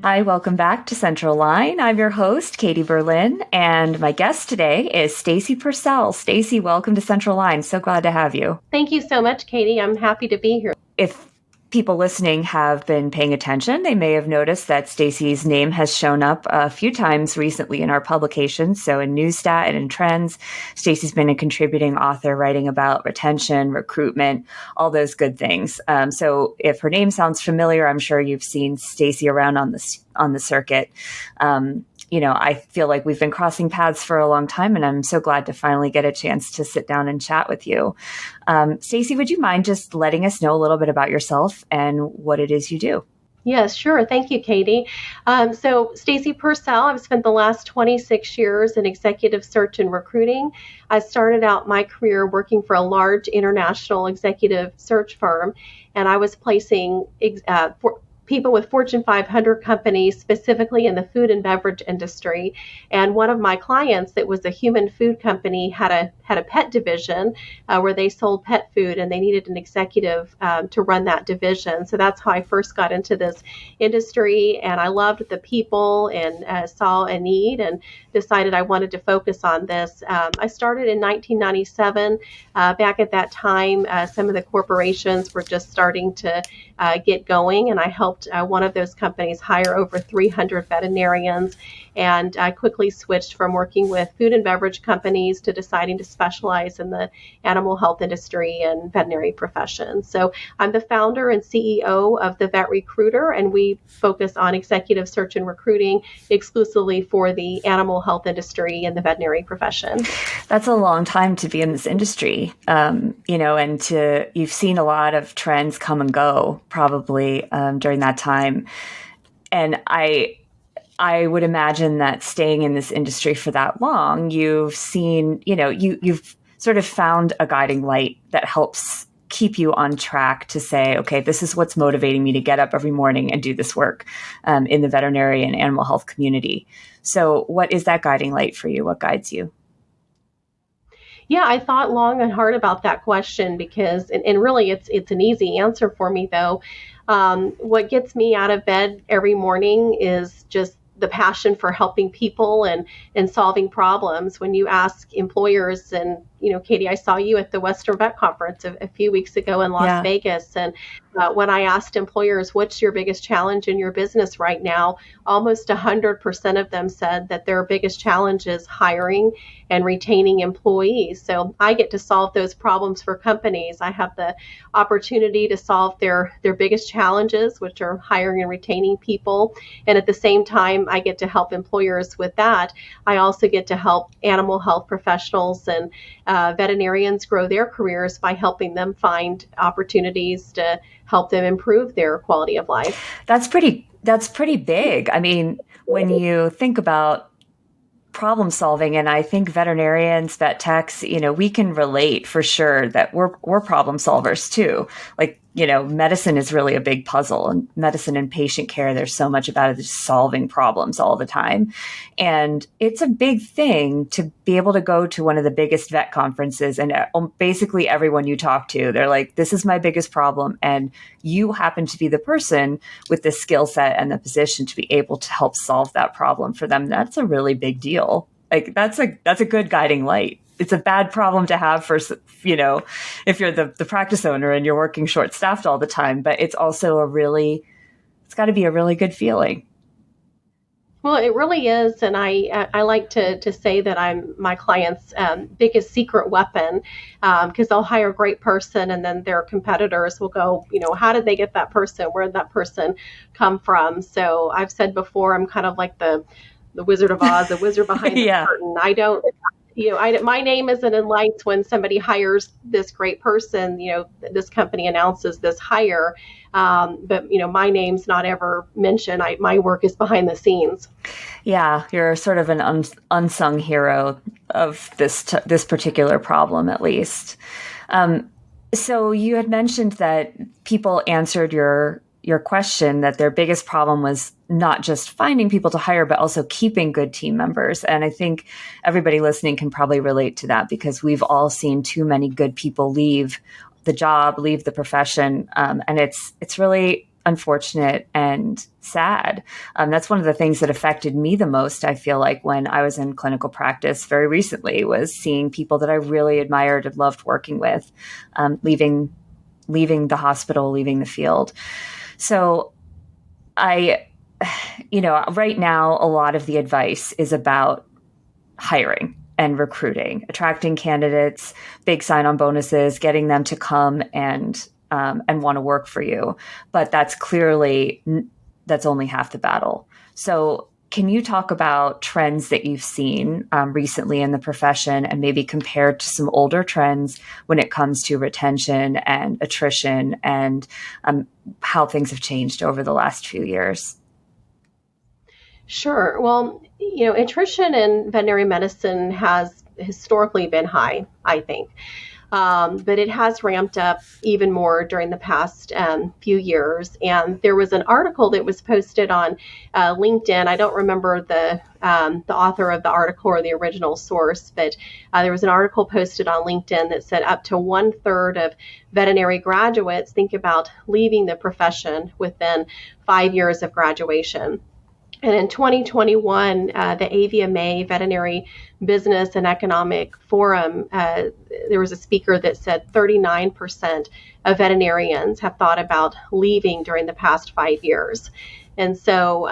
Hi, welcome back to Central Line. I'm your host, Katie Berlin, and my guest today is Stacy Pursell. Stacy, welcome to Central Line. So glad to have you. Thank you so much, Katie. I'm happy to be here. If people listening have been paying attention, they may have noticed that Stacy's name has shown up a few times recently in our publications. So in Newstat and in Trends, Stacy's been a contributing author writing about retention, recruitment, all those good things. So if her name sounds familiar, I'm sure you've seen Stacy around on the circuit. I feel like we've been crossing paths for a long time, and I'm so glad to finally get a chance to sit down and chat with you. Stacy, would you mind just letting us know a little bit about yourself and what it is you do? Yes, sure. Thank you, Katie. So Stacy Pursell, I've spent the last 26 years in executive search and recruiting. I started out my career working for a large international executive search firm, and I was placing people with Fortune 500 companies, specifically in the food and beverage industry. And one of my clients that was a human food company had a pet division where they sold pet food, and they needed an executive to run that division. So that's how I first got into this industry, and I loved the people and saw a need and decided I wanted to focus on this. I started in 1997. Back at that time, some of the corporations were just starting to get going, and I helped one of those companies hire over 300 veterinarians. And I quickly switched from working with food and beverage companies to deciding to specialize in the animal health industry and veterinary profession. So I'm the founder and CEO of the Vet Recruiter, and we focus on executive search and recruiting exclusively for the animal health industry and the veterinary profession. That's a long time to be in this industry, you've seen a lot of trends come and go probably during that time. And I would imagine that staying in this industry for that long, you've seen, you've sort of found a guiding light that helps keep you on track to say, okay, this is what's motivating me to get up every morning and do this work in the veterinary and animal health community. So what is that guiding light for you? What guides you? Yeah, I thought long and hard about that question because, and really it's an easy answer for me though. What gets me out of bed every morning is just the passion for helping people and solving problems. When you ask employers, and Katie, I saw you at the Western Vet Conference a few weeks ago in Las Vegas, and when I asked employers, what's your biggest challenge in your business right now, almost 100% of them said that their biggest challenge is hiring and retaining employees. So I get to solve those problems for companies. I have the opportunity to solve their biggest challenges, which are hiring and retaining people. And at the same time, I get to help employers with that. I also get to help animal health professionals and veterinarians grow their careers by helping them find opportunities to help them improve their quality of life. That's pretty big. I mean, when you think about problem solving, and I think veterinarians, vet techs, we can relate for sure that we're problem solvers too. Like, medicine is really a big puzzle, and medicine and patient care, there's so much about it, just solving problems all the time. And it's a big thing to be able to go to one of the biggest vet conferences, and basically everyone you talk to, they're like, this is my biggest problem. And you happen to be the person with the skill set and the position to be able to help solve that problem for them. That's a really big deal. Like that's a good guiding light. It's a bad problem to have for, if you're the practice owner and you're working short staffed all the time, but it's also it's got to be a really good feeling. Well, it really is. And I like to say that I'm my client's biggest secret weapon, because they'll hire a great person and then their competitors will go, how did they get that person? Where did that person come from? So I've said before, I'm kind of like the Wizard of Oz, the wizard behind the curtain. I don't, my name isn't in lights when somebody hires this great person, this company announces this hire. But my name's not ever mentioned. My work is behind the scenes. Yeah, you're sort of an unsung hero of this particular problem, at least. So you had mentioned that people answered your question that their biggest problem was not just finding people to hire, but also keeping good team members. And I think everybody listening can probably relate to that, because we've all seen too many good people leave the job, leave the profession. And it's really unfortunate and sad. That's one of the things that affected me the most, I feel like, when I was in clinical practice very recently, was seeing people that I really admired and loved working with leaving the hospital, leaving the field. So right now, a lot of the advice is about hiring and recruiting, attracting candidates, big sign-on bonuses, getting them to come and want to work for you. But that's only half the battle. So can you talk about trends that you've seen recently in the profession, and maybe compared to some older trends when it comes to retention and attrition, and how things have changed over the last few years? Sure. Well, attrition in veterinary medicine has historically been high, I think. But it has ramped up even more during the past few years. And there was an article that was posted on LinkedIn. I don't remember the author of the article or the original source, but there was an article posted on LinkedIn that said up to 1/3 of veterinary graduates think about leaving the profession within 5 years of graduation. And in 2021, the AVMA Veterinary Business and Economic Forum, there was a speaker that said 39% of veterinarians have thought about leaving during the past 5 years. And so,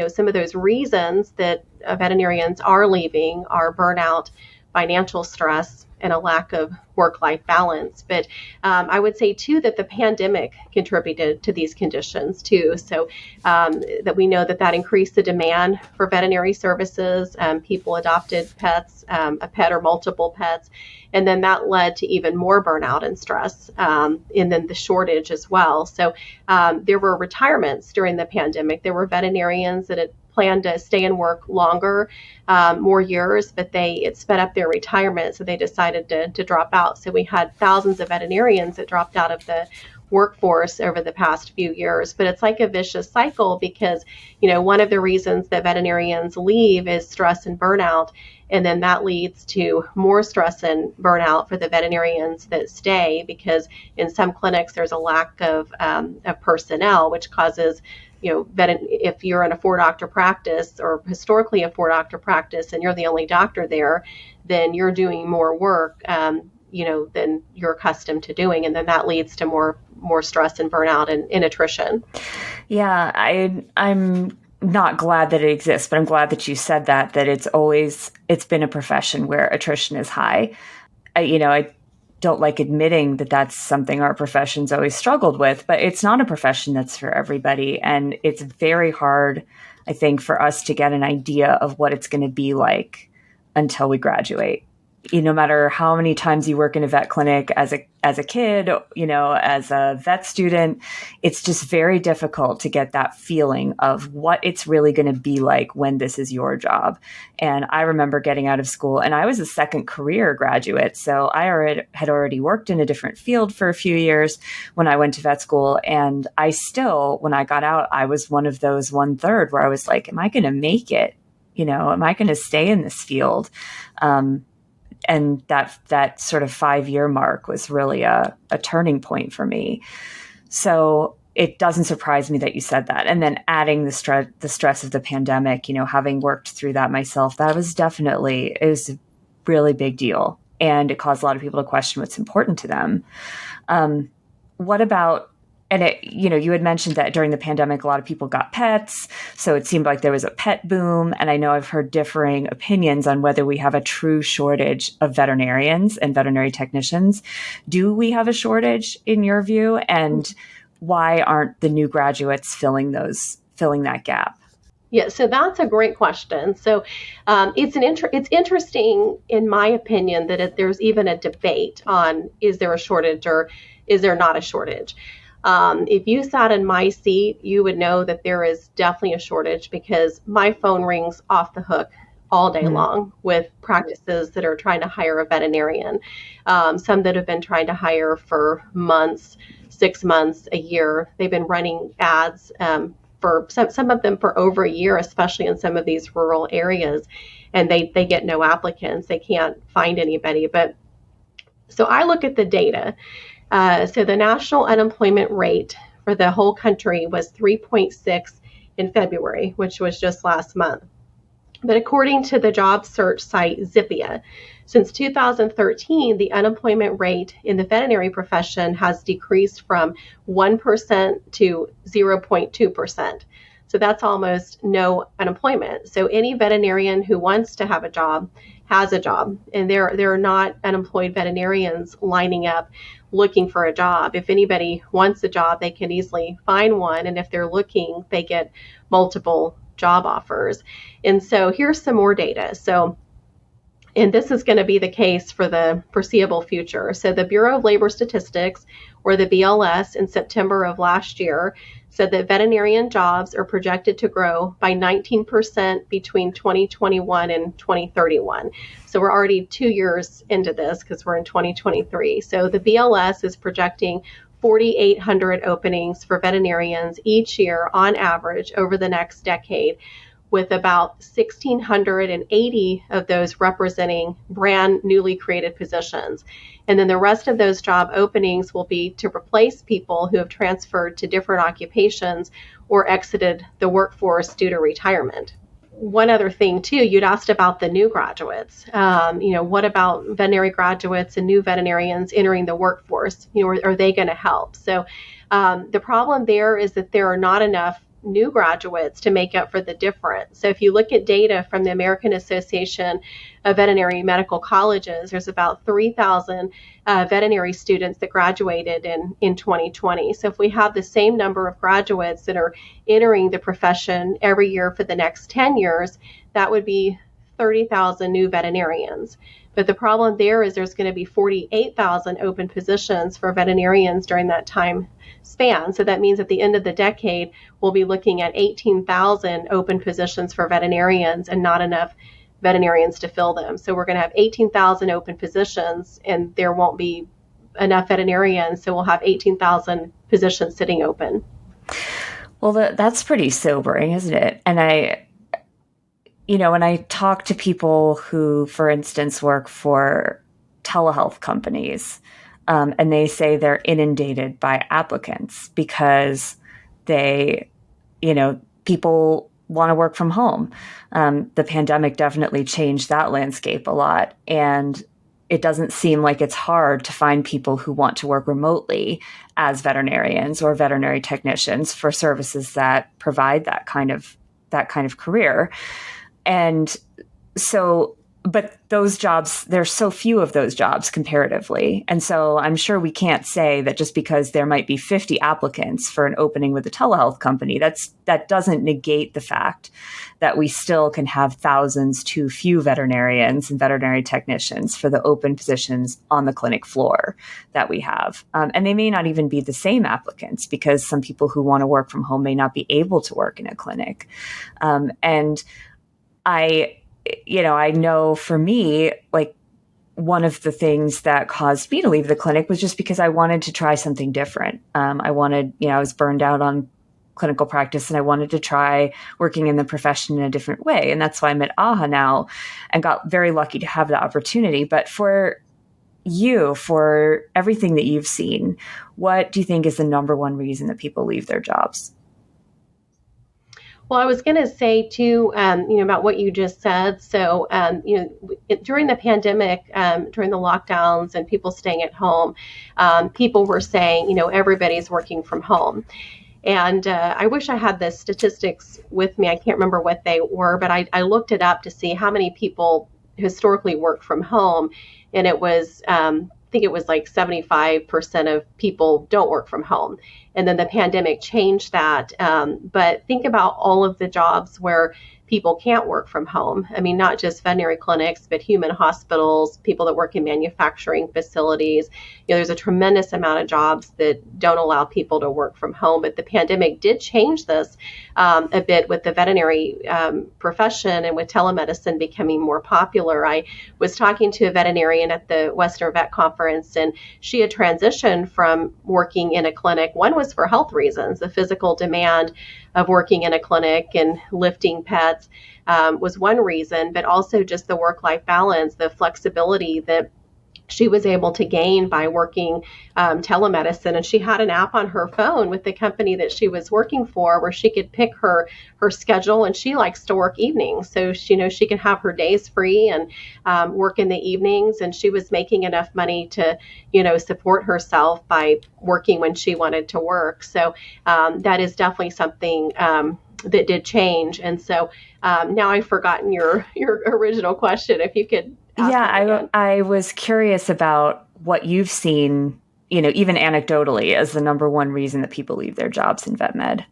some of those reasons that veterinarians are leaving are burnout, financial stress, and a lack of work-life balance. But I would say, too, that the pandemic contributed to these conditions, too. So that we know that increased the demand for veterinary services. People adopted pets, a pet or multiple pets, and then that led to even more burnout and stress, and then the shortage as well. So there were retirements during the pandemic. There were veterinarians that had planned to stay and work longer, more years, but it sped up their retirement, so they decided to drop out. So we had thousands of veterinarians that dropped out of the workforce over the past few years. But it's like a vicious cycle because, one of the reasons that veterinarians leave is stress and burnout. And then that leads to more stress and burnout for the veterinarians that stay, because in some clinics there's a lack of personnel, which causes, if you're in a 4-doctor practice, or historically a 4-doctor practice, and you're the only doctor there, then you're doing more work, than you're accustomed to doing. And then that leads to more stress and burnout and attrition. Yeah, I'm not glad that it exists, but I'm glad that you said that it's been a profession where attrition is high. I don't like admitting that that's something our profession's always struggled with, but it's not a profession that's for everybody. And it's very hard, I think, for us to get an idea of what it's going to be like until we graduate. No matter how many times you work in a vet clinic as a kid, as a vet student, it's just very difficult to get that feeling of what it's really going to be like when this is your job. And I remember getting out of school, and I was a second career graduate. So I had already worked in a different field for a few years when I went to vet school. And I still, when I got out, I was one of those 1/3 where I was like, am I going to make it? Am I going to stay in this field? And that sort of 5-year mark was really a turning point for me. So it doesn't surprise me that you said that. And then adding the stress of the pandemic, having worked through that myself, it was a really big deal. And it caused a lot of people to question what's important to them. What about, and you had mentioned that during the pandemic, a lot of people got pets. So it seemed like there was a pet boom. And I know I've heard differing opinions on whether we have a true shortage of veterinarians and veterinary technicians. Do we have a shortage in your view? And why aren't the new graduates filling that gap? Yeah, so that's a great question. So it's interesting, in my opinion, that there's even a debate on, is there a shortage or is there not a shortage? If you sat in my seat, you would know that there is definitely a shortage, because my phone rings off the hook all day long with practices that are trying to hire a veterinarian. Some that have been trying to hire for months, 6 months, a year. They've been running ads for some of them for over a year, especially in some of these rural areas, and they get no applicants. They can't find anybody. But so I look at the data. So the national unemployment rate for the whole country was 3.6 in February, which was just last month. But according to the job search site Zippia, since 2013, the unemployment rate in the veterinary profession has decreased from 1% to 0.2%. So that's almost no unemployment. So any veterinarian who wants to have a job has a job, and there are not unemployed veterinarians lining up looking for a job. If anybody wants a job, they can easily find one, and if they're looking, they get multiple job offers. And so here's some more data. And this is going to be the case for the foreseeable future. So the Bureau of Labor Statistics, or the BLS, in September of last year said that veterinarian jobs are projected to grow by 19% between 2021 and 2031. So we're already 2 years into this because we're in 2023. So the BLS is projecting 4,800 openings for veterinarians each year on average over the next decade, with about 1,680 of those representing brand newly created positions. And then the rest of those job openings will be to replace people who have transferred to different occupations or exited the workforce due to retirement. One other thing too, you'd asked about the new graduates. What about veterinary graduates and new veterinarians entering the workforce? Are they going to help? So the problem there is that there are not enough new graduates to make up for the difference. So if you look at data from the American Association of Veterinary Medical Colleges, there's about 3,000 veterinary students that graduated in 2020. So if we have the same number of graduates that are entering the profession every year for the next 10 years, that would be 30,000 new veterinarians. But the problem there is there's going to be 48,000 open positions for veterinarians during that time span. So that means at the end of the decade, we'll be looking at 18,000 open positions for veterinarians and not enough veterinarians to fill them. So we're going to have 18,000 open positions and there won't be enough veterinarians. So we'll have 18,000 positions sitting open. Well, that's pretty sobering, isn't it? And when I talk to people who, for instance, work for telehealth companies, and they say they're inundated by applicants because people want to work from home. The pandemic definitely changed that landscape a lot. And it doesn't seem like it's hard to find people who want to work remotely as veterinarians or veterinary technicians for services that provide that kind of career. And so, but those jobs, there's so few of those jobs comparatively. And so I'm sure we can't say that just because there might be 50 applicants for an opening with a telehealth company, that doesn't negate the fact that we still can have thousands too few veterinarians and veterinary technicians for the open positions on the clinic floor that we have. And they may not even be the same applicants because some people who want to work from home may not be able to work in a clinic. And I know for me, like one of the things that caused me to leave the clinic was just because I wanted to try something different. I was burned out on clinical practice and I wanted to try working in the profession in a different way. And that's why I'm at AAHA now and got very lucky to have the opportunity. But for you, for everything that you've seen, what do you think is the number one reason that people leave their jobs? Well, I was going to say too, about what you just said. So, during the pandemic, during the lockdowns and people staying at home, people were saying, everybody's working from home. And I wish I had the statistics with me. I can't remember what they were, but I looked it up to see how many people historically work from home. And it was, I think it was like 75% of people don't work from home. And then the pandemic changed that. But think about all of the jobs where people can't work from home. I mean, not just veterinary clinics, but human hospitals, people that work in manufacturing facilities. There's a tremendous amount of jobs that don't allow people to work from home. But the pandemic did change this a bit with the veterinary profession and with telemedicine becoming more popular. I was talking to a veterinarian at the Western Vet Conference, and she had transitioned from working in a clinic. One was for health reasons, the physical demand of working in a clinic and lifting pets was one reason, but also just the work-life balance, the flexibility that she was able to gain by working telemedicine. And she had an app on her phone with the company that she was working for where she could pick her schedule, and she likes to work evenings. So she can have her days free and work in the evenings. And she was making enough money to, support herself by working when she wanted to work. So that is definitely something that did change. And so now I've forgotten your original question. If you could ask that again. I was curious about what you've seen, even anecdotally, as the number one reason that people leave their jobs in vet med.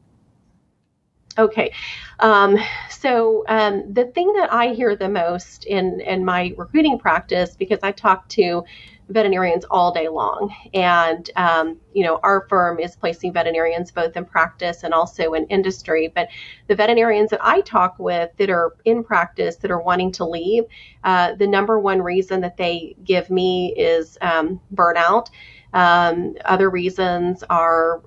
Okay. So the thing that I hear the most in my recruiting practice, because I talk to veterinarians all day long, and our firm is placing veterinarians both in practice and also in industry. But the veterinarians that I talk with that are in practice that are wanting to leave, the number one reason that they give me is burnout. Other reasons are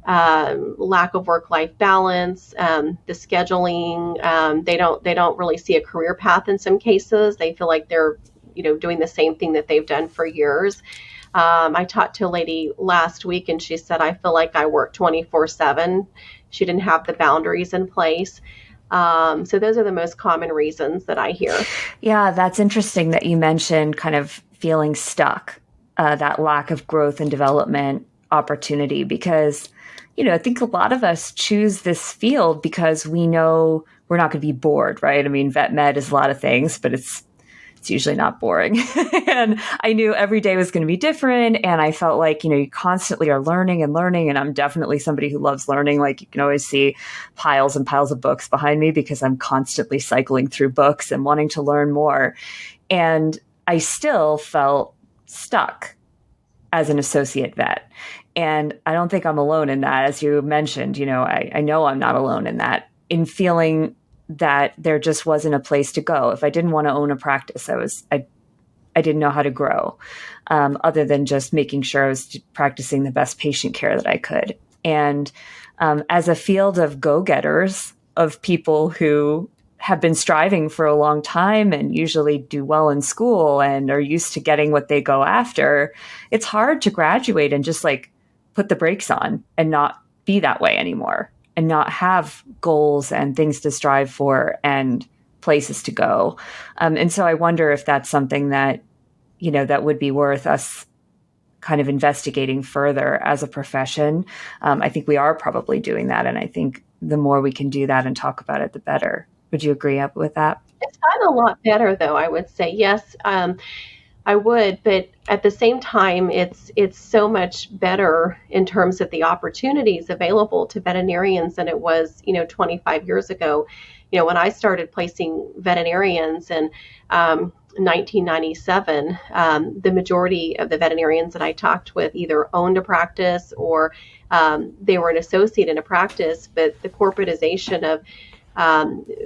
lack of work-life balance, the scheduling. They don't really see a career path in some cases. They feel like they're doing the same thing that they've done for years. I talked to a lady last week, and she said, I feel like I work 24/7. She didn't have the boundaries in place. So those are the most common reasons that I hear. Yeah, that's interesting that you mentioned kind of feeling stuck, that lack of growth and development opportunity, because I think a lot of us choose this field because we know we're not going to be bored, right? I mean, vet med is a lot of things, but it's usually not boring. And I knew every day was going to be different. And I felt like, you constantly are learning and learning. And I'm definitely somebody who loves learning. Like, you can always see piles and piles of books behind me because I'm constantly cycling through books and wanting to learn more. And I still felt stuck as an associate vet. And I don't think I'm alone in that. As you mentioned, I know I'm not alone in that, in feeling that there just wasn't a place to go. If I didn't want to own a practice, I didn't know how to grow, other than just making sure I was practicing the best patient care that I could. And as a field of go-getters, of people who have been striving for a long time and usually do well in school and are used to getting what they go after, it's hard to graduate and just put the brakes on and not be that way anymore, and not have goals and things to strive for and places to go. And so I wonder if that's something that, that would be worth us kind of investigating further as a profession. I think we are probably doing that. And I think the more we can do that and talk about it, the better. Would you agree with that? It's gotten a lot better, though, I would say. Yes, I would, but at the same time, it's so much better in terms of the opportunities available to veterinarians than it was, 25 years ago. When I started placing veterinarians in 1997, the majority of the veterinarians that I talked with either owned a practice or they were an associate in a practice. But the corporatization of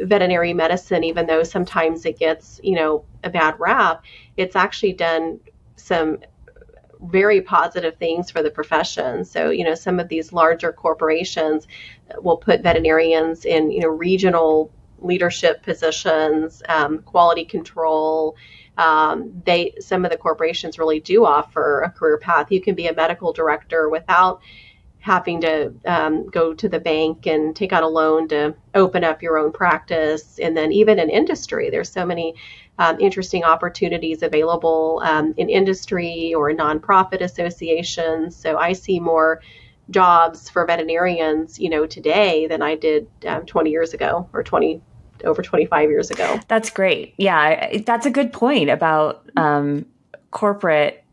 veterinary medicine, even though sometimes it gets, a bad rap, it's actually done some very positive things for the profession. So, some of these larger corporations will put veterinarians in, regional leadership positions, quality control. Some of the corporations really do offer a career path. You can be a medical director without having to go to the bank and take out a loan to open up your own practice. And then even in industry, there's so many interesting opportunities available in industry or nonprofit associations. So I see more jobs for veterinarians, today than I did 20 years ago or over 25 years ago. That's great. Yeah, that's a good point about corporate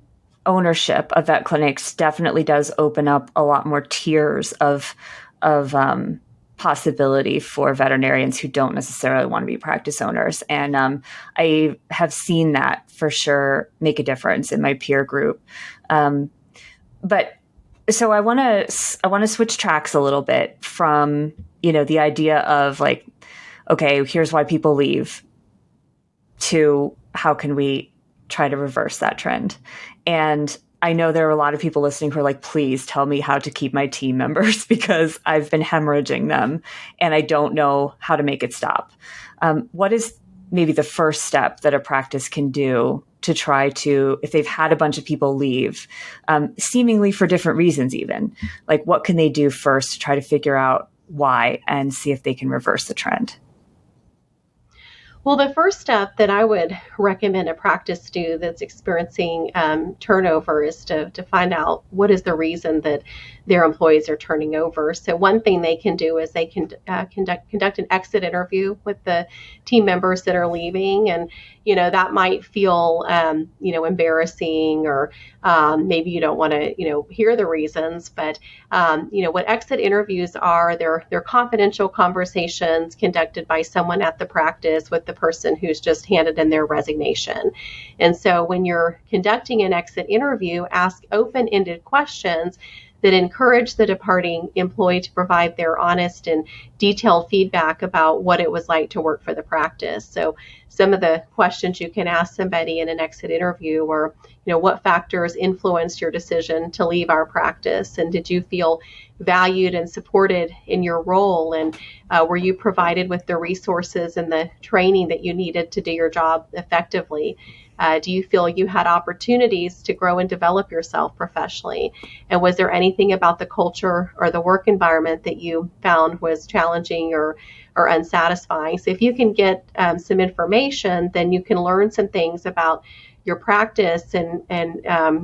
ownership of vet clinics. Definitely does open up a lot more tiers of possibility for veterinarians who don't necessarily want to be practice owners. And I have seen that for sure make a difference in my peer group. But so I want to switch tracks a little bit from, the idea of okay, here's why people leave, to how can we try to reverse that trend. And I know there are a lot of people listening who are like, please tell me how to keep my team members because I've been hemorrhaging them and I don't know how to make it stop. What is maybe the first step that a practice can do to try to, if they've had a bunch of people leave, seemingly for different reasons even, like what can they do first to try to figure out why and see if they can reverse the trend? Well, the first step that I would recommend a practice do that's experiencing turnover is to find out what is the reason that their employees are turning over. So one thing they can do is they can conduct an exit interview with the team members that are leaving. And, that might feel, embarrassing, or maybe you don't want to, hear the reasons. But, what exit interviews are, they're confidential conversations conducted by someone at the practice with the person who's just handed in their resignation. And so when you're conducting an exit interview, ask open-ended questions that encourage the departing employee to provide their honest and detailed feedback about what it was like to work for the practice. So some of the questions you can ask somebody in an exit interview are, what factors influenced your decision to leave our practice? And did you feel valued and supported in your role? And were you provided with the resources and the training that you needed to do your job effectively? Do you feel you had opportunities to grow and develop yourself professionally? And was there anything about the culture or the work environment that you found was challenging or unsatisfying? So if you can get some information, then you can learn some things about your practice, and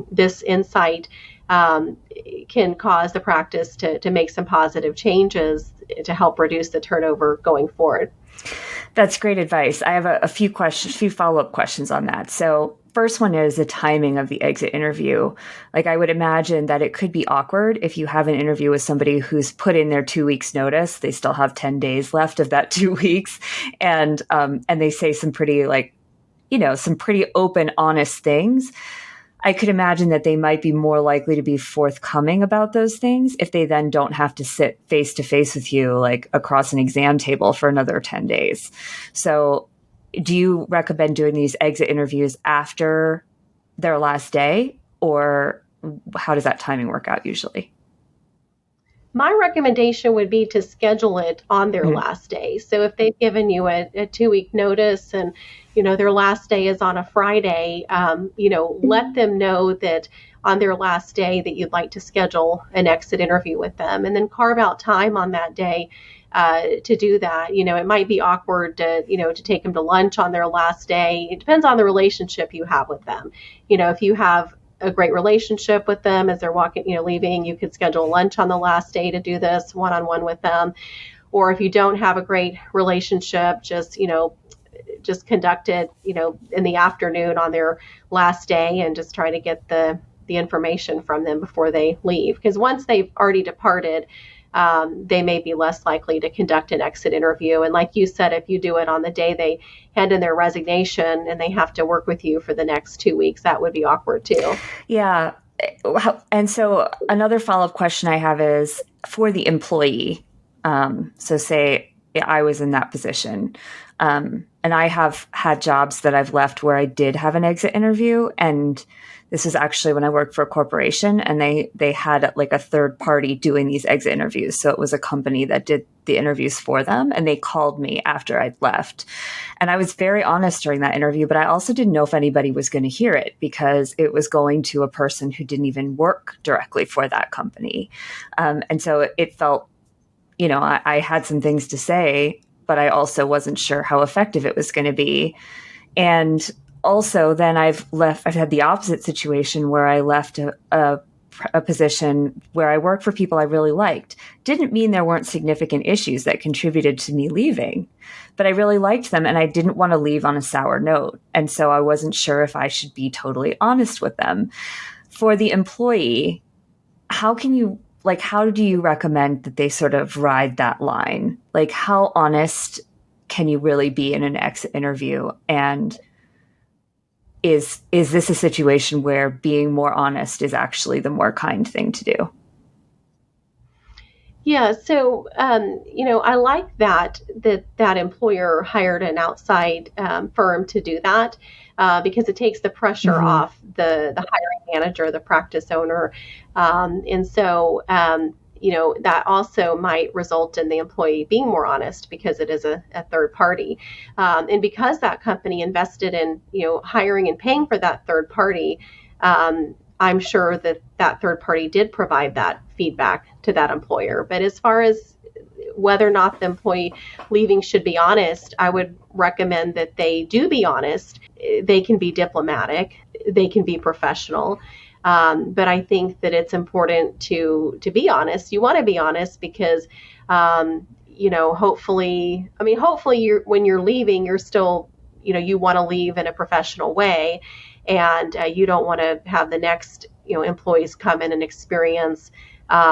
this insight can cause the practice to make some positive changes to help reduce the turnover going forward. That's great advice. I have a few follow-up questions on that. So first one is the timing of the exit interview. Like, I would imagine that it could be awkward if you have an interview with somebody who's put in their 2 weeks notice. They still have 10 days left of that 2 weeks. And they say some pretty some pretty open, honest things. I could imagine that they might be more likely to be forthcoming about those things if they then don't have to sit face to face with you, like across an exam table, for another 10 days. So do you recommend doing these exit interviews after their last day, or how does that timing work out usually? My recommendation would be to schedule it on their last day. So if they've given you a 2-week notice and, their last day is on a Friday, let them know that on their last day that you'd like to schedule an exit interview with them, and then carve out time on that day to do that. It might be awkward to take them to lunch on their last day. It depends on the relationship you have with them. If you have a great relationship with them as they're leaving, you could schedule lunch on the last day to do this one-on-one with them. Or if you don't have a great relationship, just conduct it, in the afternoon on their last day, and just try to get the information from them before they leave. Because once they've already departed, they may be less likely to conduct an exit interview. And like you said, if you do it on the day they hand in their resignation and they have to work with you for the next 2 weeks, that would be awkward too. Yeah. And so another follow-up question I have is for the employee. So say I was in that position, and I have had jobs that I've left where I did have an exit interview. And this is actually when I worked for a corporation, and they had like a third party doing these exit interviews. So it was a company that did the interviews for them, and they called me after I'd left. And I was very honest during that interview, but I also didn't know if anybody was going to hear it because it was going to a person who didn't even work directly for that company. And so it felt, I had some things to say, but I also wasn't sure how effective it was going to be. And also then I've had the opposite situation where I left a position where I worked for people I really liked. Didn't mean there weren't significant issues that contributed to me leaving, but I really liked them and I didn't want to leave on a sour note. And so I wasn't sure if I should be totally honest with them. For the employee, how do you recommend that they sort of ride that line? Like, how honest can you really be in an exit interview? And is this a situation where being more honest is actually the more kind thing to do? Yeah, so I like that employer hired an outside firm to do that because it takes the pressure off the hiring manager, the practice owner, and so that also might result in the employee being more honest because it is a third party. And because that company invested in, hiring and paying for that third party, I'm sure that that third party did provide that feedback to that employer. But as far as whether or not the employee leaving should be honest, I would recommend that they do be honest. They can be diplomatic, they can be professional. But I think that it's important to be honest. You want to be honest because, hopefully when you're leaving, you're still, you want to leave in a professional way, and you don't want to have the next, employees come in and experience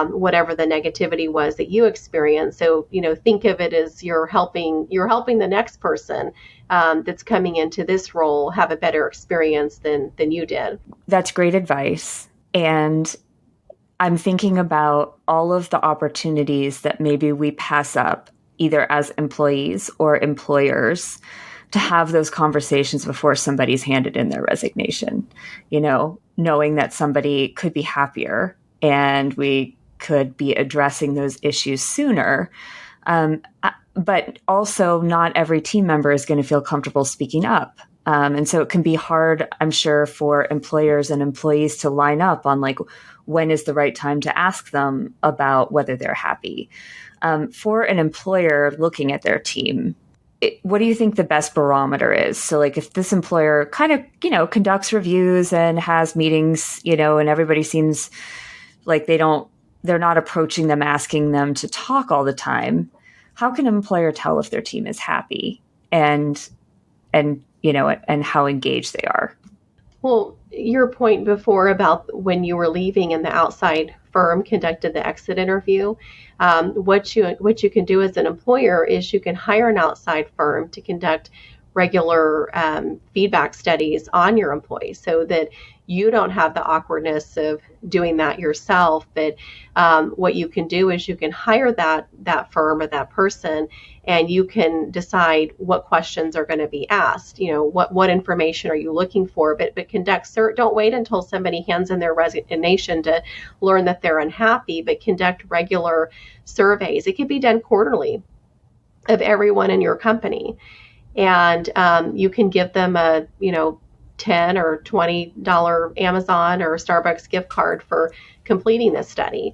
whatever the negativity was that you experienced. So, think of it as you're helping the next person that's coming into this role have a better experience than you did. That's great advice. And I'm thinking about all of the opportunities that maybe we pass up, either as employees or employers, to have those conversations before somebody's handed in their resignation, knowing that somebody could be happier and we could be addressing those issues sooner. But also not every team member is going to feel comfortable speaking up. And so it can be hard, I'm sure, for employers and employees to line up on when is the right time to ask them about whether they're happy. For an employer looking at their team, what do you think the best barometer is? So if this employer kind of, conducts reviews and has meetings, and everybody seems like they're not approaching them, asking them to talk all the time, how can an employer tell if their team is happy and how engaged they are? Well, your point before about when you were leaving and the outside firm conducted the exit interview, what you can do as an employer is you can hire an outside firm to conduct regular feedback studies on your employees so that you don't have the awkwardness of doing that yourself. But what you can do is you can hire that firm or that person, and you can decide what questions are going to be asked. What information are you looking for? But conduct don't wait until somebody hands in their resignation to learn that they're unhappy. But conduct regular surveys. It could be done quarterly of everyone in your company. And you can give them a, $10 or $20 Amazon or Starbucks gift card for completing this study.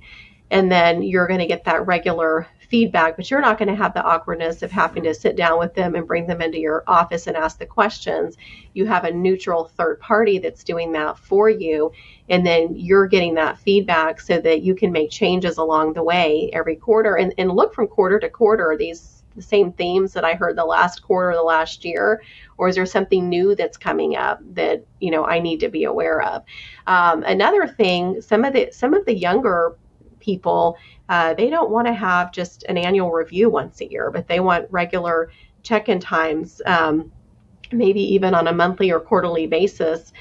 And then you're going to get that regular feedback, but you're not going to have the awkwardness of having to sit down with them and bring them into your office and ask the questions. You have a neutral third party that's doing that for you. And then you're getting that feedback so that you can make changes along the way every quarter and look from quarter to quarter. The same themes that I heard the last quarter of the last year, or is there something new that's coming up that I need to be aware of? Another thing, some of the younger people, they don't want to have just an annual review once a year, but they want regular check-in times, maybe even on a monthly or quarterly basis.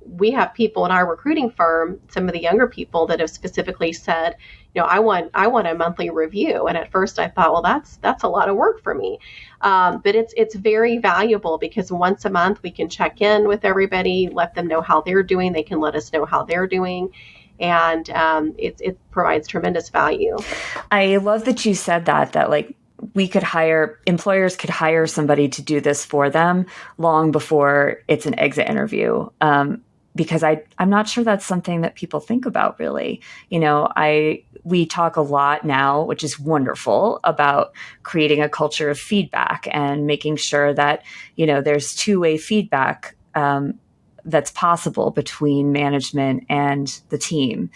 We have people in our recruiting firm, some of the younger people, that have specifically said, I want a monthly review. And at first I thought, well, that's a lot of work for me. But it's very valuable because once a month we can check in with everybody, let them know how they're doing. They can let us know how they're doing. And it provides tremendous value. I love that you said that employers could hire somebody to do this for them long before it's an exit interview. Because I'm not sure that's something that people think about really. We talk a lot now, which is wonderful, about creating a culture of feedback and making sure that, there's two-way feedback that's possible between management and the team.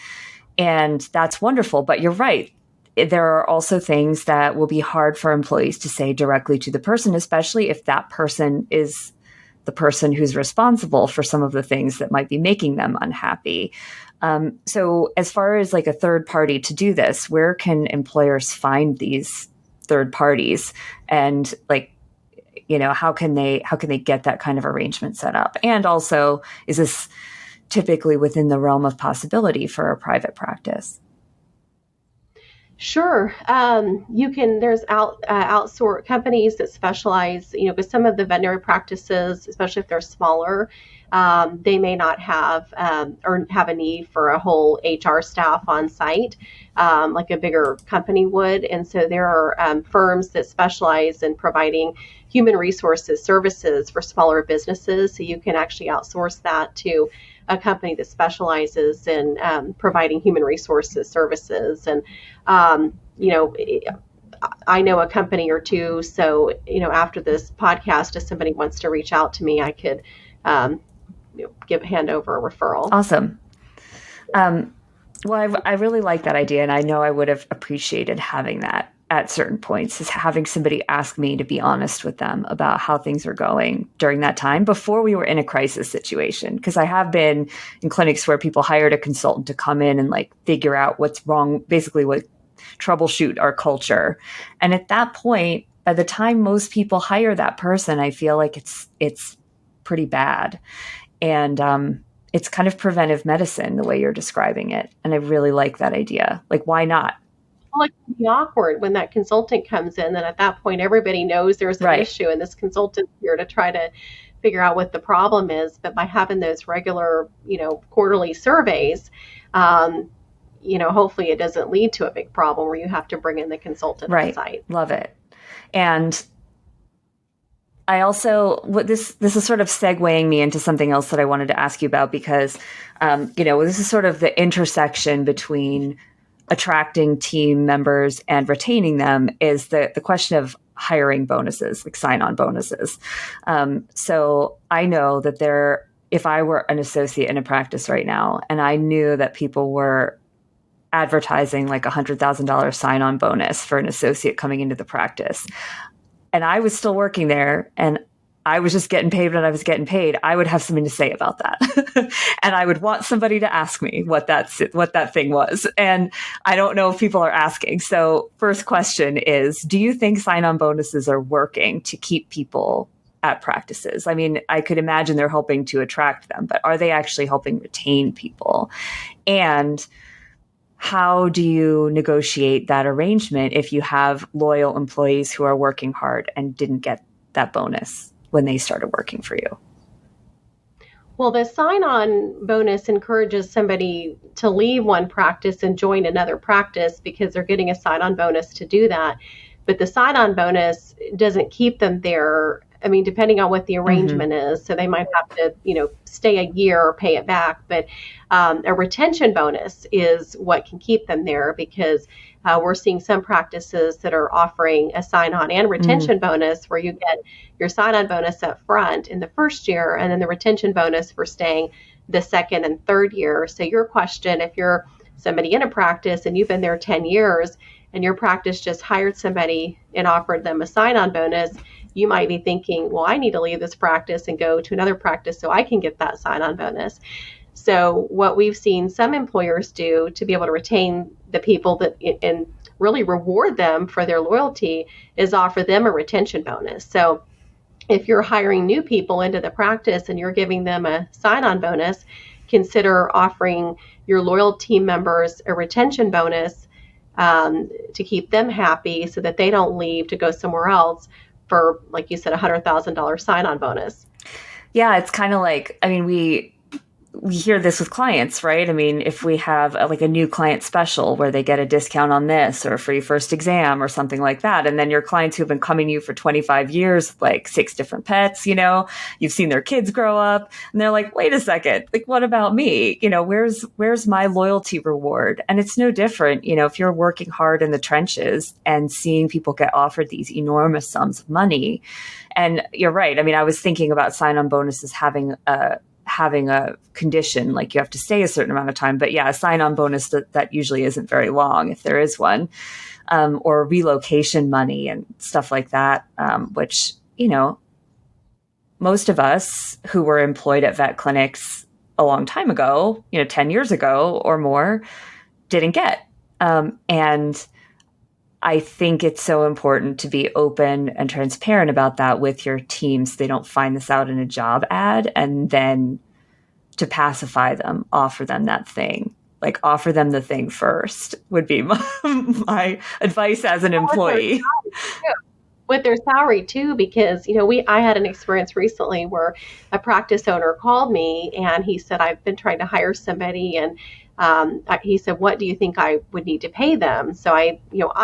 And that's wonderful. But you're right. There are also things that will be hard for employees to say directly to the person, especially if that person is the person who's responsible for some of the things that might be making them unhappy. So as far as a third party to do this, where can employers find these third parties? And how can they get that kind of arrangement set up? And also, is this typically within the realm of possibility for a private practice? Sure. You can, there's outsource companies that specialize, because some of the veterinary practices, especially if they're smaller, they may not have or have a need for a whole HR staff on site, like a bigger company would. And so there are firms that specialize in providing human resources services for smaller businesses. So you can actually outsource that to a company that specializes in providing human resources services. And, you know, I know a company or two. So, after this podcast, if somebody wants to reach out to me, I could hand over a referral. Awesome. Well, I really like that idea, and I know I would have appreciated having that at certain points, is having somebody ask me to be honest with them about how things are going during that time before we were in a crisis situation. Because I have been in clinics where people hired a consultant to come in and like figure out what's wrong, basically what troubleshoot our culture. And at that point, by the time most people hire that person, I feel like it's pretty bad. And it's kind of preventive medicine, the way you're describing it. And I really like that idea. Like, why not? Well, it can be awkward when that consultant comes in, and at that point, everybody knows there's an issue, and this consultant's here to try to figure out what the problem is. But by having those regular, quarterly surveys, hopefully it doesn't lead to a big problem where you have to bring in the consultant on site. Love it. And I also, this is sort of segueing me into something else that I wanted to ask you about, because, this is sort of the intersection between attracting team members and retaining them, is the question of hiring bonuses, like sign-on bonuses. So I know that if I were an associate in a practice right now, and I knew that people were advertising like $100,000 sign-on bonus for an associate coming into the practice, and I was still working there, and I was just getting paid what I was getting paid, I would have something to say about that. And I would want somebody to ask me what that thing was. And I don't know if people are asking. So first question is, do you think sign-on bonuses are working to keep people at practices? I mean, I could imagine they're helping to attract them, but are they actually helping retain people? And how do you negotiate that arrangement if you have loyal employees who are working hard and didn't get that bonus when they started working for you? Well, the sign-on bonus encourages somebody to leave one practice and join another practice because they're getting a sign-on bonus to do that. But the sign-on bonus doesn't keep them there. I mean, depending on what the arrangement is. So they might have to, stay a year or pay it back. But a retention bonus is what can keep them there, because we're seeing some practices that are offering a sign-on and retention bonus, where you get your sign-on bonus up front in the first year, and then the retention bonus for staying the second and third year. So your question, if you're somebody in a practice and you've been there 10 years and your practice just hired somebody and offered them a sign-on bonus, you might be thinking, well, I need to leave this practice and go to another practice so I can get that sign-on bonus. So what we've seen some employers do to be able to retain the people that and really reward them for their loyalty is offer them a retention bonus. So if you're hiring new people into the practice and you're giving them a sign-on bonus, consider offering your loyal team members a retention bonus to keep them happy so that they don't leave to go somewhere else for, like you said, $100,000 sign-on bonus. Yeah, it's kind of like, I mean, we hear this with clients, right? I mean, if we have like a new client special where they get a discount on this or a free first exam or something like that, and then your clients who've been coming to you for 25 years, like 6 different pets, you've seen their kids grow up, and they're like, wait a second, like, what about me? Where's my loyalty reward? And it's no different, if you're working hard in the trenches and seeing people get offered these enormous sums of money. And you're right. I mean, I was thinking about sign-on bonuses having a condition, like you have to stay a certain amount of time. But yeah, a sign-on bonus that usually isn't very long, if there is one, or relocation money and stuff like that, which, most of us who were employed at vet clinics a long time ago, 10 years ago or more, didn't get. And I think it's so important to be open and transparent about that with your teams. They don't find this out in a job ad and then to pacify them, offer them that thing. like offer them the thing first would be my advice as an employee. With their salary too, because I had an experience recently where a practice owner called me and he said, I've been trying to hire somebody, and he said, what do you think I would need to pay them? So I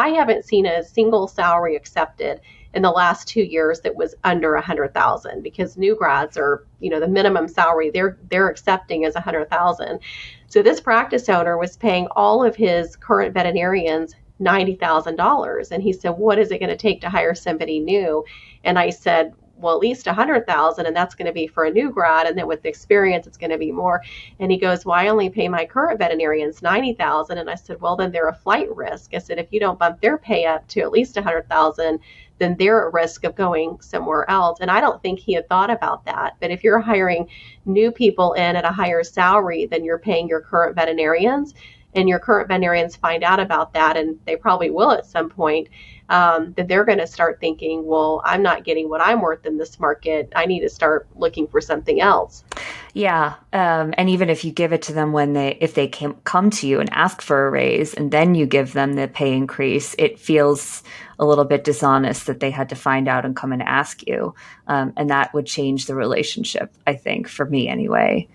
haven't seen a single salary accepted in the last 2 years that was under 100,000, because new grads are, the minimum salary they're accepting is 100,000. So this practice owner was paying all of his current veterinarians $90,000. And he said, what is it going to take to hire somebody new? And I said, well, at least 100,000, and that's going to be for a new grad. And then with the experience, it's going to be more. And he goes, well, I only pay my current veterinarians 90,000. And I said, well, then they're a flight risk. I said, if you don't bump their pay up to at least 100,000, then they're at risk of going somewhere else. And I don't think he had thought about that. But if you're hiring new people in at a higher salary than you're paying your current veterinarians, and your current veterinarians find out about that, and they probably will at some point, that they're going to start thinking, well, I'm not getting what I'm worth in this market. I need to start looking for something else. Yeah. And even if you give it to them if they come to you and ask for a raise and then you give them the pay increase, it feels a little bit dishonest that they had to find out and come and ask you. And that would change the relationship, I think, for me anyway.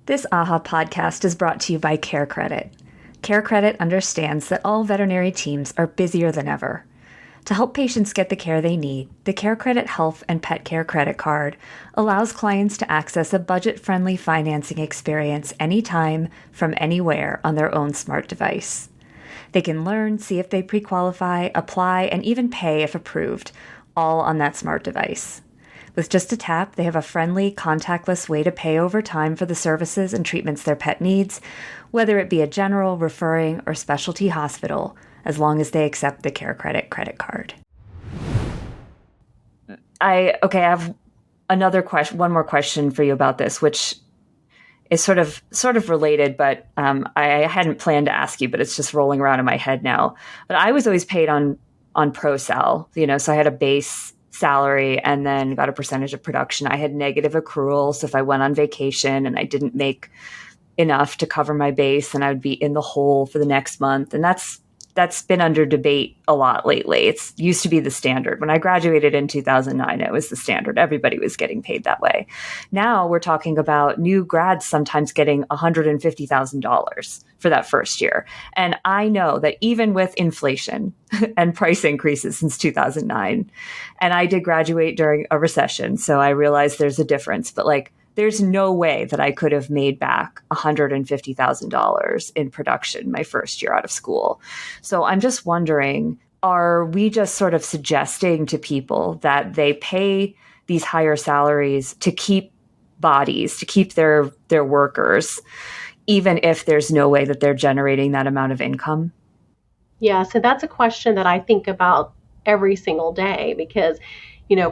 This AHA podcast is brought to you by CareCredit. CareCredit understands that all veterinary teams are busier than ever. To help patients get the care they need, the CareCredit Health and Pet Care Credit Card allows clients to access a budget-friendly financing experience anytime, from anywhere on their own smart device. They can learn, see if they pre-qualify, apply, and even pay if approved, all on that smart device. With just a tap, they have a friendly, contactless way to pay over time for the services and treatments their pet needs, whether it be a general, referring, or specialty hospital, as long as they accept the CareCredit credit card. I have one more question for you about this, which is sort of related, but I hadn't planned to ask you, but it's just rolling around in my head now. But I was always paid on pro-sal, so I had a base salary and then got a percentage of production. I had negative accrual. So if I went on vacation and I didn't make enough to cover my base, then I would be in the hole for the next month. And that's been under debate a lot lately. It used to be the standard. When I graduated in 2009, it was the standard. Everybody was getting paid that way. Now we're talking about new grads sometimes getting $150,000 for that first year. And I know that even with inflation and price increases since 2009, and I did graduate during a recession, so I realized there's a difference, but there's no way that I could have made back $150,000 in production my first year out of school. So I'm just wondering, are we just sort of suggesting to people that they pay these higher salaries to keep bodies, to keep their workers, even if there's no way that they're generating that amount of income? Yeah, so that's a question that I think about every single day, because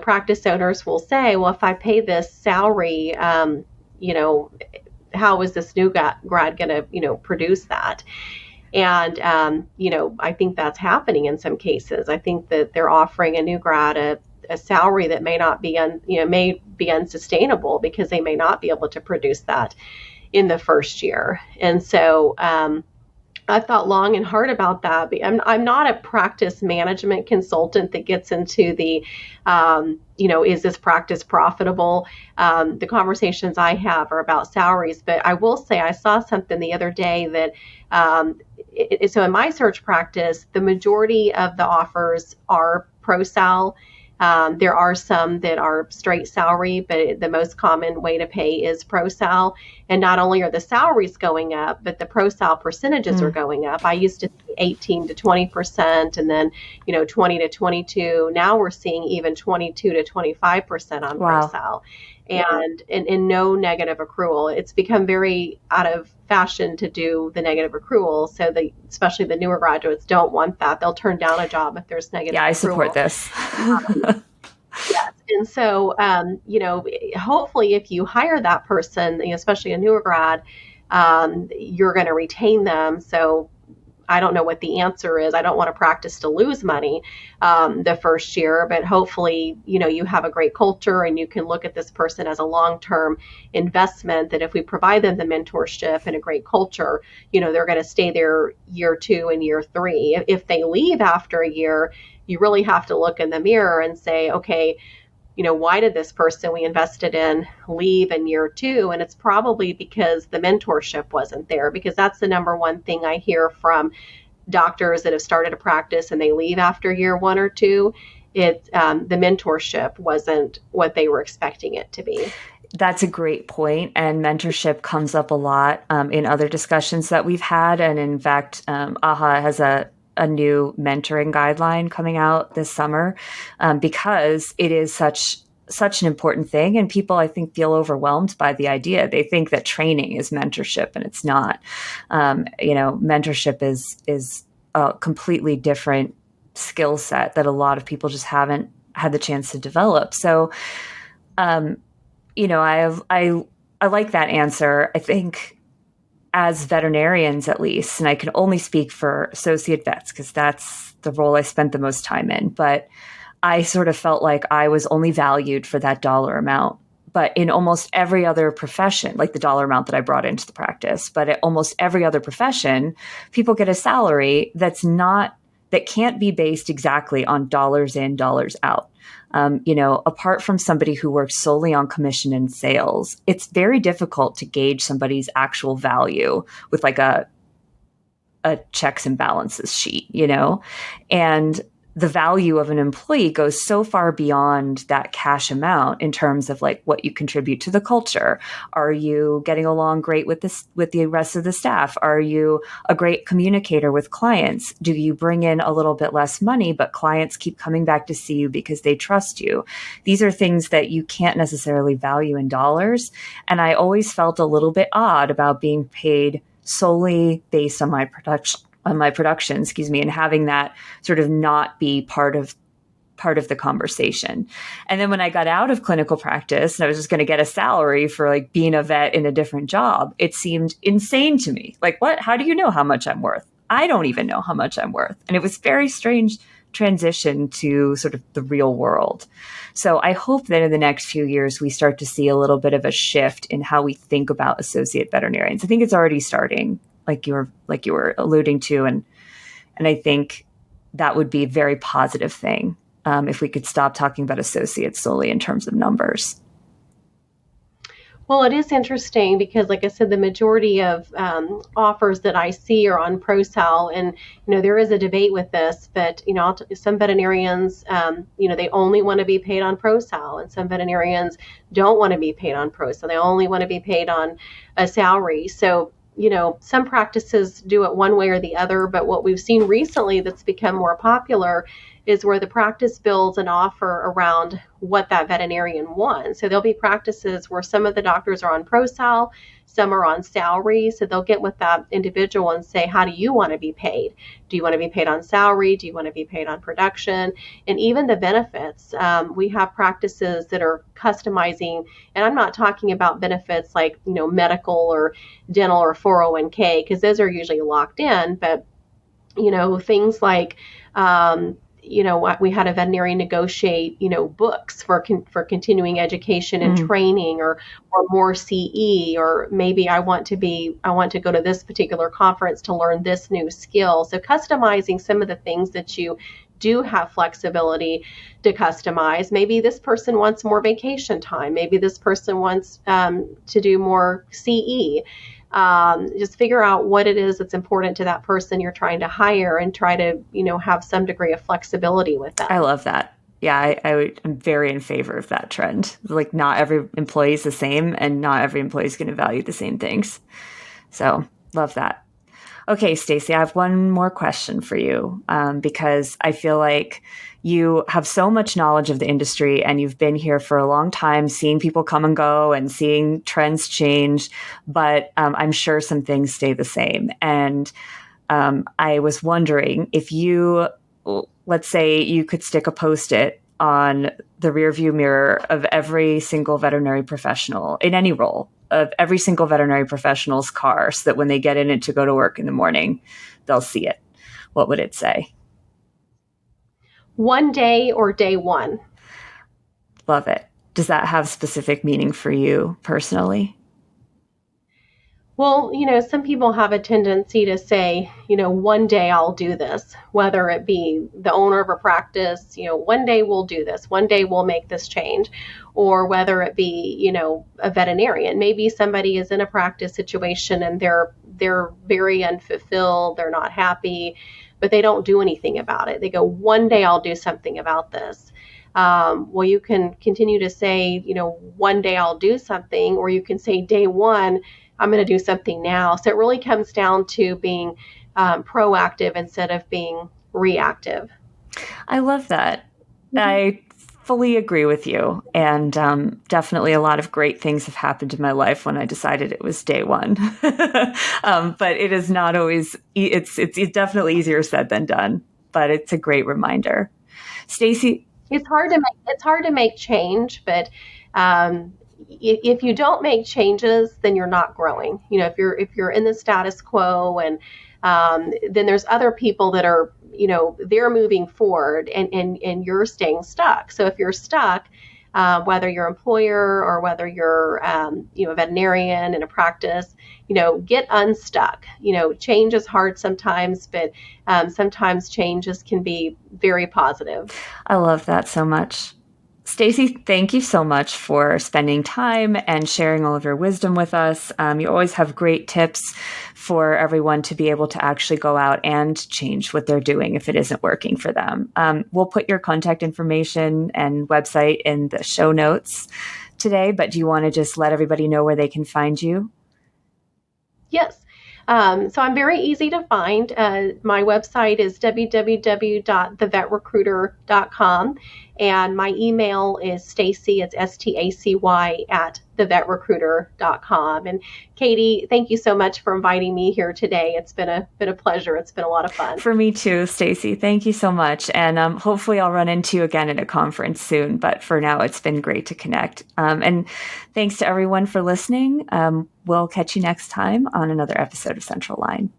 practice owners will say, well, if I pay this salary, how is this new grad going to, produce that? And, I think that's happening in some cases. I think that they're offering a new grad a salary that may not be, may be unsustainable, because they may not be able to produce that in the first year. And so, I've thought long and hard about that. I'm not a practice management consultant that gets into the, is this practice profitable? The conversations I have are about salaries, but I will say I saw something the other day that, so in my search practice, the majority of the offers are pro-sal. There are some that are straight salary, but the most common way to pay is pro-sal. And not only are the salaries going up, but the pro-sal percentages are going up. I used to see 18 to 20%, and then 20 to 22. Now we're seeing even 22 to 25% on pro-sal, and no negative accrual. It's become very out of fashion to do the negative accrual. So especially the newer graduates don't want that. They'll turn down a job if there's negative accrual. Yeah, I support this. Yes. And so, hopefully if you hire that person, especially a newer grad, you're going to retain them. So I don't know what the answer is. I don't want to practice to lose money the first year, but hopefully, you have a great culture and you can look at this person as a long-term investment, that if we provide them the mentorship and a great culture, they're going to stay there year 2 and year 3. If they leave after a year, you really have to look in the mirror and say, okay, why did this person we invested in leave in year 2? And it's probably because the mentorship wasn't there, because that's the number one thing I hear from doctors that have started a practice and they leave after year 1 or 2. The mentorship wasn't what they were expecting it to be. That's a great point. And mentorship comes up a lot in other discussions that we've had. And in fact, AAHA has a new mentoring guideline coming out this summer because it is such an important thing. And people, I think, feel overwhelmed by the idea. They think that training is mentorship, and it's not. Mentorship is a completely different skill set that a lot of people just haven't had the chance to develop. So, I like that answer. I think as veterinarians, at least, and I can only speak for associate vets because that's the role I spent the most time in, but I sort of felt like I was only valued for that dollar amount. But in almost every other profession, like the dollar amount that I brought into the practice, but at almost every other profession, people get a salary that can't be based exactly on dollars in, dollars out. Apart from somebody who works solely on commission and sales, it's very difficult to gauge somebody's actual value with like a checks and balances sheet, and the value of an employee goes so far beyond that cash amount in terms of like what you contribute to the culture. Are you getting along great with the rest of the staff? Are you a great communicator with clients? Do you bring in a little bit less money, but clients keep coming back to see you because they trust you? These are things that you can't necessarily value in dollars. And I always felt a little bit odd about being paid solely based on my production, and having that sort of not be part of the conversation. And then when I got out of clinical practice and I was just going to get a salary for like being a vet in a different job, it seemed insane to me. Like, what? How do you know how much I'm worth? I don't even know how much I'm worth. And it was very strange transition to sort of the real world. So I hope that in the next few years, we start to see a little bit of a shift in how we think about associate veterinarians. I think it's already starting, like you were alluding to. And I think that would be a very positive thing if we could stop talking about associates solely in terms of numbers. Well, it is interesting because, like I said, the majority of offers that I see are on ProSal, and there is a debate with this. But some veterinarians, they only want to be paid on ProSal, and some veterinarians don't want to be paid on ProSal. They only want to be paid on a salary. So some practices do it one way or the other, but what we've seen recently that's become more popular is where the practice builds an offer around what that veterinarian wants. So there'll be practices where some of the doctors are on ProSal, some are on salary. So they'll get with that individual and say, how do you want to be paid? Do you want to be paid on salary? Do you want to be paid on production? And even the benefits. We have practices that are customizing, and I'm not talking about benefits like, medical or dental or 401k, because those are usually locked in, but things like, we had a veterinarian negotiate, books for continuing education and training, or more CE, or maybe I want to go to this particular conference to learn this new skill. So customizing some of the things that you do have flexibility to customize. Maybe this person wants more vacation time. Maybe this person wants to do more CE. Just figure out what it is that's important to that person you're trying to hire, and try to, have some degree of flexibility with them. I love that. Yeah, I'm very in favor of that trend. Like, not every employee is the same, and not every employee is going to value the same things. So love that. Okay, Stacy, I have one more question for you because I feel like you have so much knowledge of the industry and you've been here for a long time, seeing people come and go and seeing trends change, but I'm sure some things stay the same. And I was wondering if let's say you could stick a Post-it on the rearview mirror of every single veterinary professional in any role, of every single veterinary professional's car so that when they get in it to go to work in the morning, they'll see it? What would it say? One day or day one? Love it. Does that have specific meaning for you personally? Well, some people have a tendency to say, one day I'll do this, whether it be the owner of a practice, one day we'll do this, one day we'll make this change, or whether it be, a veterinarian. Maybe somebody is in a practice situation and they're very unfulfilled, they're not happy, but they don't do anything about it. They go, one day I'll do something about this. Well, you can continue to say, one day I'll do something, or you can say day one, I'm going to do something now. So it really comes down to being proactive instead of being reactive. I love that. I fully agree with you. And definitely a lot of great things have happened in my life when I decided it was day one. But it is not always, it's definitely easier said than done, but it's a great reminder. Stacy? It's hard to make change, but if you don't make changes, then you're not growing. If you're in the status quo, and then there's other people that are, they're moving forward, and you're staying stuck. So if you're stuck, whether you're an employer or whether you're, a veterinarian in a practice, get unstuck. Change is hard sometimes, but sometimes changes can be very positive. I love that so much. Stacy, thank you so much for spending time and sharing all of your wisdom with us. You always have great tips for everyone to be able to actually go out and change what they're doing if it isn't working for them. We'll put your contact information and website in the show notes today, but do you want to just let everybody know where they can find you? Yes. So I'm very easy to find. My website is www.thevetrecruiter.com, and my email is Stacy, it's Stacy at thevetrecruiter.com. And Katie, thank you so much for inviting me here today. It's been a pleasure. It's been a lot of fun. For me too, Stacy. Thank you so much. And hopefully I'll run into you again at a conference soon. But for now, it's been great to connect. And thanks to everyone for listening. We'll catch you next time on another episode of Central Line.